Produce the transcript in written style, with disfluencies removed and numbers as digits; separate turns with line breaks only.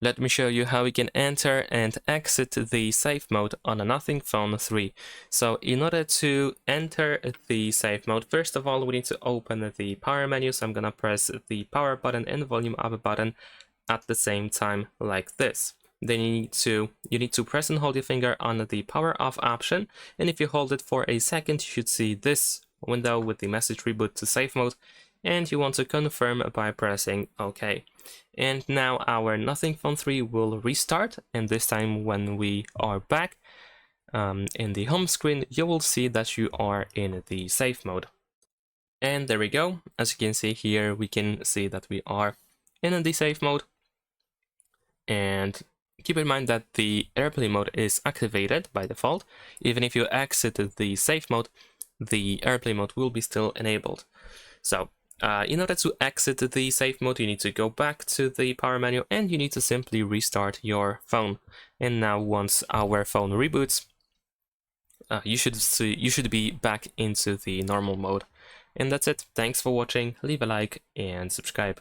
Let me show you how we can enter and exit the safe mode on a Nothing Phone 3. So in order to enter the safe mode, first of all, we need to open the power menu. So I'm gonna press the power button and the volume up button at the same time like this. Then you need to press and hold your finger on the power off option, and if you hold it for a second, you should see this window with the message reboot to safe mode, and you want to confirm by pressing OK. And now our Nothing Phone 3 will restart, and this time when we are back in the home screen, you will see that you are in the safe mode. And there we go. As you can see here, we can see that we are in the safe mode. And keep in mind that the airplane mode is activated by default. Even if you exit the safe mode, the airplane mode will be still enabled. So in order to exit the safe mode, you need to go back to the power menu and you need to simply restart your phone. And now once our phone reboots, you should be back into the normal mode. And that's it. Thanks for watching. Leave a like and subscribe.